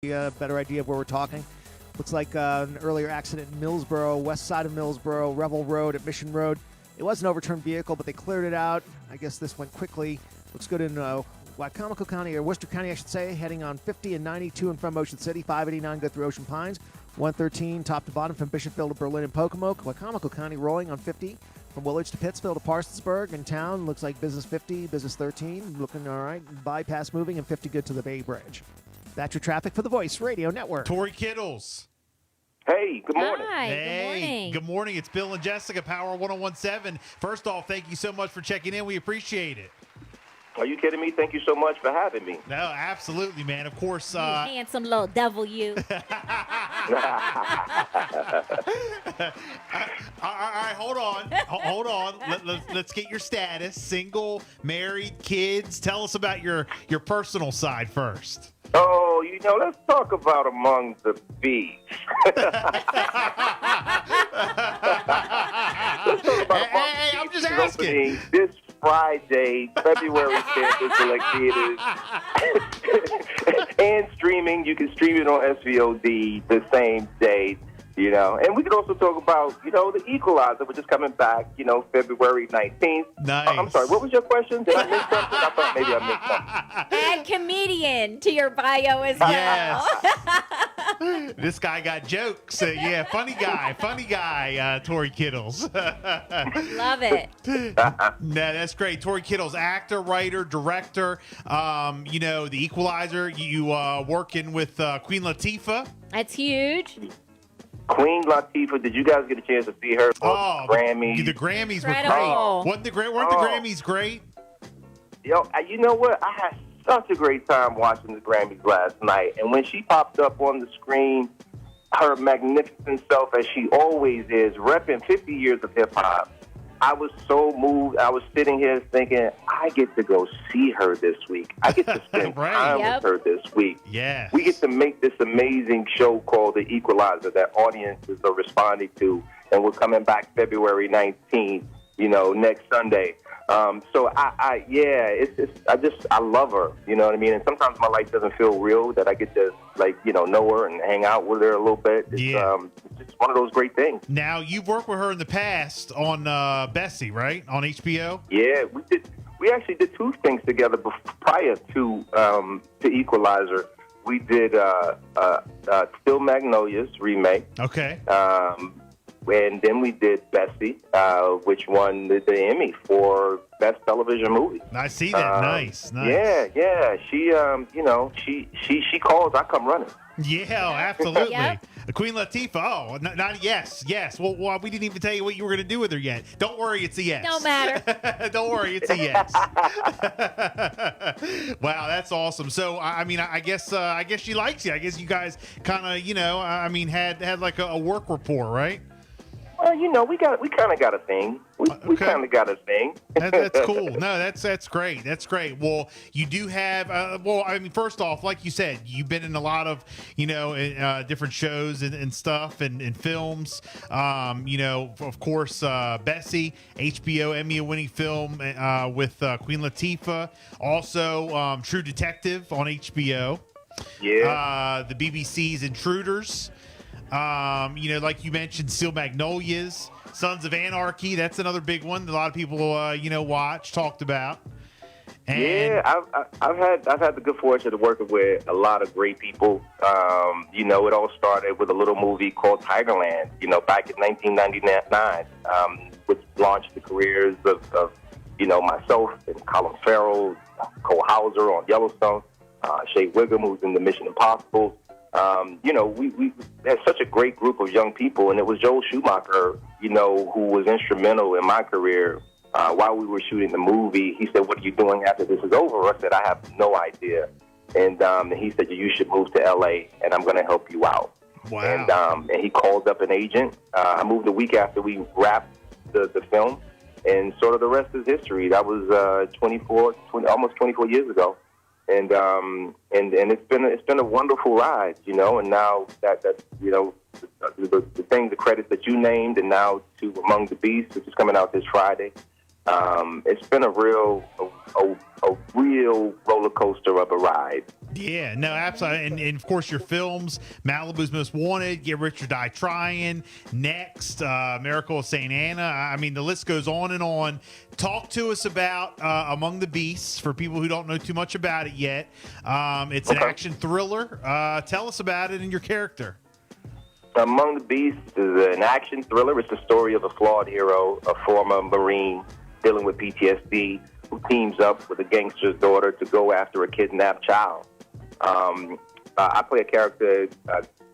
better idea of where we're talking. Looks like an earlier accident in Millsboro, west side of Millsboro, Revel Road at Mission Road. It was an overturned vehicle, but they cleared it out. I guess this went quickly. Looks good in Wicomico County, or Worcester County, I should say, heading on 50 and 92 and from Ocean City. 589 go through Ocean Pines. 113 top to bottom from Bishopville to Berlin and Pocomoke. Wicomico County rolling on 50 from Willits to Pittsville to Parsonsburg. In town, looks like Business 50, Business 13, looking all right. Bypass moving, and 50 good to the Bay Bridge. That's your traffic for the Voice Radio Network. Tori Kittles. Hey, good morning. Hi, Hey, good morning. good morning. It's Bill and Jessica, Power 1017. First off, thank you so much for checking in. We appreciate it. Are you kidding me? Thank you so much for having me. No, absolutely, man. Of course. You handsome little devil, you. All right, hold on. Hold on. Let's get your status. Single, married, kids. Tell us about your personal side first. Oh, let's talk about among the bees. Hey, I'm just asking. This Friday, February 10th, is like theaters. And streaming. You can stream it on SVOD the same day. And we could also talk about, the Equalizer, which is coming back, February 19th. Nice. I'm sorry, what was your question? Did I miss something? I thought maybe I missed something. Add comedian to your bio as well. Yes. This guy got jokes. Yeah, funny guy, Tori Kittles. Love it. No, that's great. Tori Kittles, actor, writer, director. The Equalizer, you working with Queen Latifah. That's huge. Queen Latifah, did you guys get a chance to see her for the Grammys? The Grammys were Incredible. great. Weren't the Grammys great? You know what? I had such a great time watching the Grammys last night. And when she popped up on the screen, her magnificent self, as she always is, repping 50 years of hip-hop, I was so moved. I was sitting here thinking, I get to go see her this week. I get to spend Right. time with her this week. Yes. We get to make this amazing show called The Equalizer that audiences are responding to, and we're coming back February 19th, next Sunday. So I love her, you know what I mean? And sometimes my life doesn't feel real that I get to know her and hang out with her a little bit. It's just one of those great things. Now, you've worked with her in the past on Bessie, right? On HBO? Yeah, we did. We actually did two things together prior to Equalizer. We did Still Magnolias remake. Okay. And then we did Bessie, which won the Emmy for Best Television Movie. I see that. Nice. Yeah. She calls, I come running. Yeah, absolutely. Yep. Queen Latifah. Oh, not yes. Well, we didn't even tell you what you were going to do with her yet. Don't worry, it's a yes. Don't matter. Don't worry, it's a yes. Wow, that's awesome. So, I guess she likes you. I guess you guys kind of, had like a work rapport, right? Well, we kind of got a thing. We kind of got a thing. That's cool. No, that's great. That's great. Well, you do have. First off, like you said, you've been in a lot of different shows and stuff and films. Of course, Bessie, HBO Emmy-winning film with Queen Latifah. Also, True Detective on HBO. Yeah. The BBC's Intruders. Like you mentioned, Still Magnolias, Sons of Anarchy. That's another big one that a lot of people, talked about. And yeah, I've had the good fortune of working with a lot of great people. It all started with a little movie called Tigerland, back in 1999, which launched the careers of myself and Colin Farrell, Cole Hauser on Yellowstone, Shea Wiggum, who's in the Mission Impossible. We had such a great group of young people, and it was Joel Schumacher, who was instrumental in my career. While we were shooting the movie, he said, "What are you doing after this is over?" I said, "I have no idea." And he said, "You should move to LA, and I'm going to help you out." Wow. And he called up an agent. I moved a week after we wrapped the film, and sort of the rest is history. That was almost 24 years ago. And it's been a wonderful ride, and now that's the things, the credits that you named, and now to Among the Beasts, which is coming out this Friday. It's been a real roller coaster of a ride. Yeah, no, absolutely. And of course, your films, Malibu's Most Wanted, Get Rich or Die Trying, Next, Miracle of St. Anna. I mean, the list goes on and on. Talk to us about Among the Beasts for people who don't know too much about it yet. It's an action thriller. Tell us about it and your character. Among the Beasts is an action thriller. It's the story of a flawed hero, a former Marine dealing with PTSD, who teams up with a gangster's daughter to go after a kidnapped child. I play a character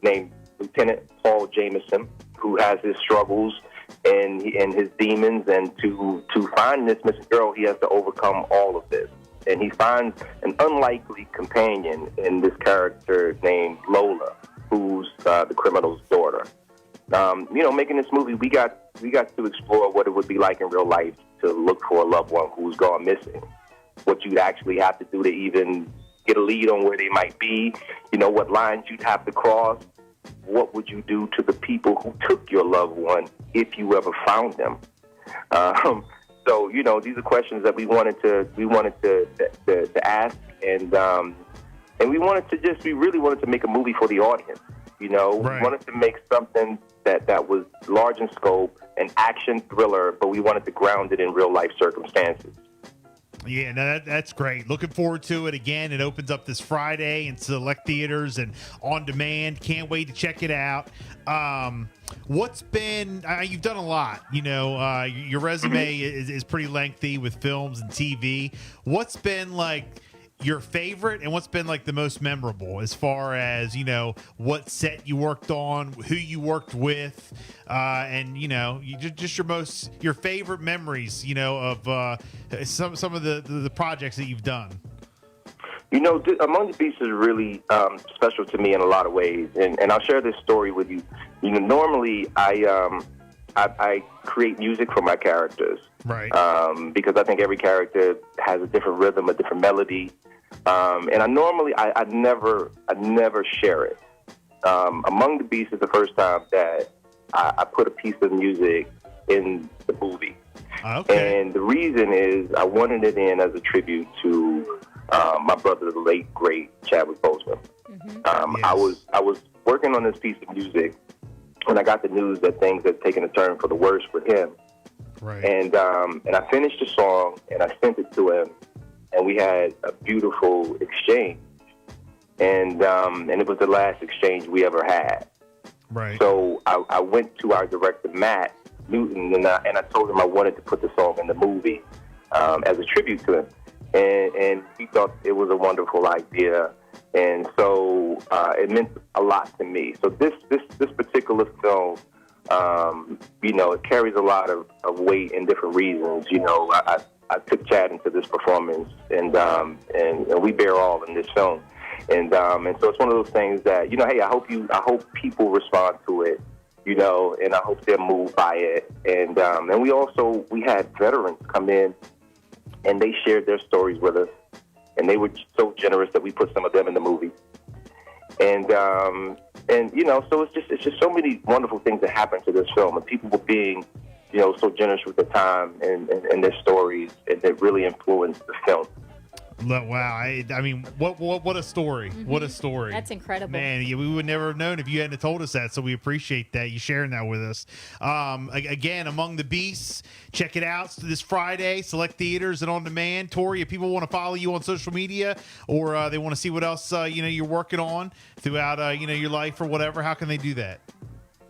named Lieutenant Paul Jameson, who has his struggles and his demons, and to find this missing girl, he has to overcome all of this. And he finds an unlikely companion in this character named Lola, who's the criminal's daughter. Making this movie, we got to explore what it would be like in real life to look for a loved one who's gone missing. What you'd actually have to do to even get a lead on where they might be. What lines you'd have to cross. What would you do to the people who took your loved one if you ever found them? So these are questions that we wanted to ask, and we really wanted to make a movie for the audience. We wanted to make something that was large in scope, an action thriller, but we wanted to ground it in real life circumstances. Yeah, no, that's great. Looking forward to it. Again, it opens up this Friday in select theaters and on demand. Can't wait to check it out. What's been, you've done a lot, your resume is pretty lengthy with films and TV. What's been like your favorite and what's been like the most memorable as far as, what set you worked on, who you worked with, and, just your favorite memories, of some of the projects that you've done? Among the Beasts is really special to me in a lot of ways, and I'll share this story with you. Normally I create music for my characters, right? Because I think every character has a different rhythm, a different melody, and I never share it. Among the Beasts is the first time that I put a piece of music in the movie. Okay. And the reason is I wanted it in as a tribute to my brother, the late great Chadwick Boseman. Mm-hmm. Yes. I was working on this piece of music when I got the news that things had taken a turn for the worse with him. Right. And I finished the song and I sent it to him, and we had a beautiful exchange. And it was the last exchange we ever had. Right. So I went to our director, Matt Newton, and I told him I wanted to put the song in the movie as a tribute to him. And he thought it was a wonderful idea. And so it meant a lot to me. So this particular film, it carries a lot of weight in different reasons. I took Chad into this performance, and we bear all in this film. And so it's one of those things that, hey, I hope people respond to it, and I hope they're moved by it. And we had veterans come in, and they shared their stories with us, and they were so generous that we put some of them in the movie. And so it's just so many wonderful things that happened to this film, and people were being, so generous with their time and their stories, and that really influenced the film. Wow. I mean, what a story. Mm-hmm. What a story. That's incredible. Man, we would never have known if you hadn't told us that, so we appreciate that, you sharing that with us. Again, Among the Beasts, check it out this Friday, select theaters and on demand. Tori, if people want to follow you on social media or they want to see what else you're working on throughout your life or whatever, how can they do that?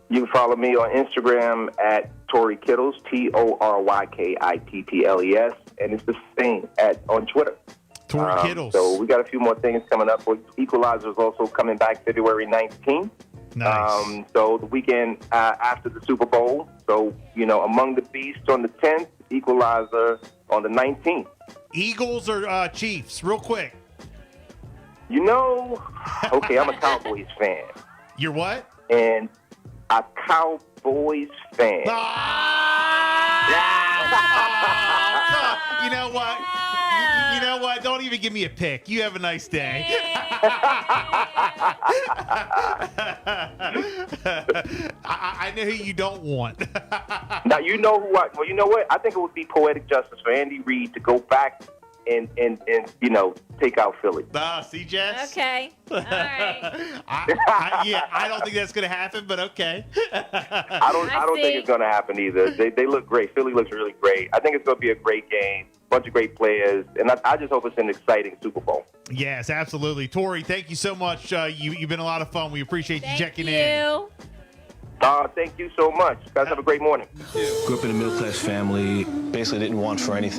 You can follow me on Instagram at Tori Kittles, ToryKittles, and it's the same on Twitter. Tori Kittles. So we got a few more things coming up. Equalizer is also coming back February 19th. Nice. So the weekend after the Super Bowl. So, Among the Beasts on the 10th, Equalizer on the 19th. Eagles or Chiefs, real quick? Okay, I'm a Cowboys fan. You're what? And a Cowboys fan. You know what? You know what? Don't even give me a pick. You have a nice day. I know who you don't want. Now you know who. Well, you know what? I think it would be poetic justice for Andy Reid to go back and take out Philly. See, Jess? Okay. All right. I don't think that's going to happen, but okay. I don't see. think it's going to happen either. They look great. Philly looks really great. I think it's going to be a great game. Bunch of great players, and I just hope it's an exciting Super Bowl. Yes, absolutely. Tori, thank you so much. You've been a lot of fun. We appreciate you checking in. Thank you. Thank you so much. Guys, have a great morning. Grew up in a middle-class family. Basically didn't want for anything.